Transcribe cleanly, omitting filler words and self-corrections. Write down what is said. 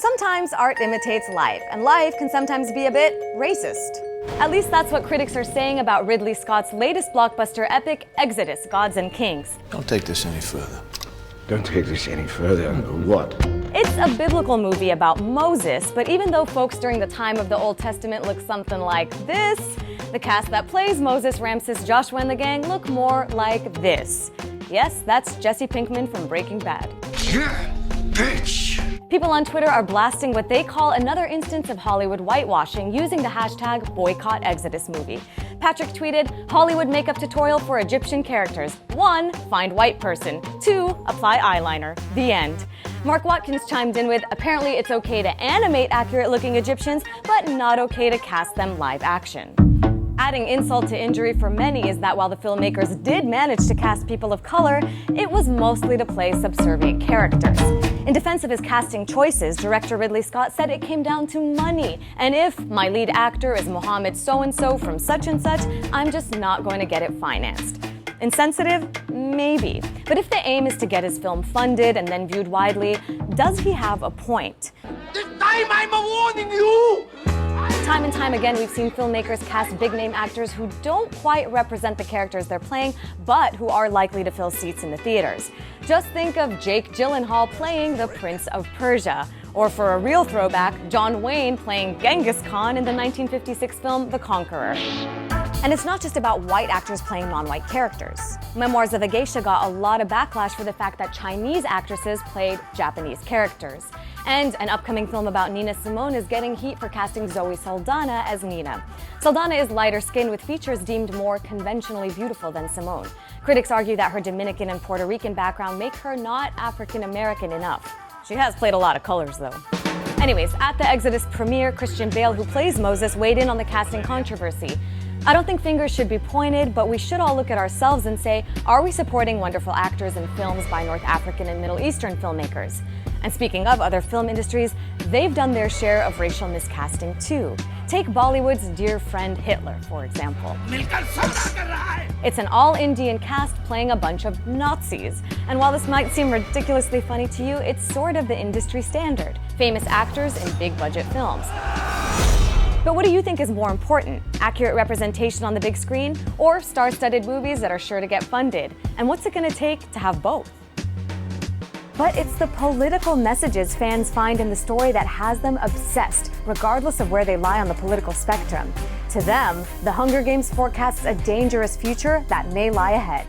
Sometimes art imitates life, and life can sometimes be a bit racist. At least that's what critics are saying about Ridley Scott's latest blockbuster epic, Exodus: Gods and Kings. Don't take this any further. Don't take this any further. What? It's a biblical movie about Moses, but even though folks during the time of the Old Testament look something like this, the cast that plays Moses, Ramses, Joshua, and the gang look more like this. Yes, that's Jesse Pinkman from Breaking Bad. Yeah, bitch! People on Twitter are blasting what they call another instance of Hollywood whitewashing using the hashtag #BoycottExodusMovie. Patrick tweeted, "Hollywood makeup tutorial for Egyptian characters. 1. Find white person. 2. Apply eyeliner. The end." Mark Watkins chimed in with, "Apparently it's okay to animate accurate-looking Egyptians, but not okay to cast them live action." Adding insult to injury for many is that while the filmmakers did manage to cast people of color, it was mostly to play subservient characters. In defense of his casting choices, director Ridley Scott said it came down to money, and if my lead actor is Mohammed so-and-so from such and such, I'm just not going to get it financed. Insensitive? Maybe. But if the aim is to get his film funded and then viewed widely, does he have a point? This time I'm warning you! Time and time again, we've seen filmmakers cast big-name actors who don't quite represent the characters they're playing, but who are likely to fill seats in the theaters. Just think of Jake Gyllenhaal playing the Prince of Persia, or for a real throwback, John Wayne playing Genghis Khan in the 1956 film The Conqueror. And it's not just about white actors playing non-white characters. Memoirs of a Geisha got a lot of backlash for the fact that Chinese actresses played Japanese characters. And an upcoming film about Nina Simone is getting heat for casting Zoe Saldana as Nina. Saldana is lighter skinned with features deemed more conventionally beautiful than Simone. Critics argue that her Dominican and Puerto Rican background make her not African American enough. She has played a lot of colors though. Anyways, at the Exodus premiere, Christian Bale, who plays Moses, weighed in on the casting controversy. "I don't think fingers should be pointed, but we should all look at ourselves and say, are we supporting wonderful actors in films by North African and Middle Eastern filmmakers?" And speaking of other film industries, they've done their share of racial miscasting too. Take Bollywood's Dear Friend Hitler, for example. It's an all-Indian cast playing a bunch of Nazis. And while this might seem ridiculously funny to you, it's sort of the industry standard. Famous actors in big-budget films. But what do you think is more important? Accurate representation on the big screen, or star-studded movies that are sure to get funded? And what's it gonna take to have both? But it's the political messages fans find in the story that has them obsessed, regardless of where they lie on the political spectrum. To them, The Hunger Games forecasts a dangerous future that may lie ahead.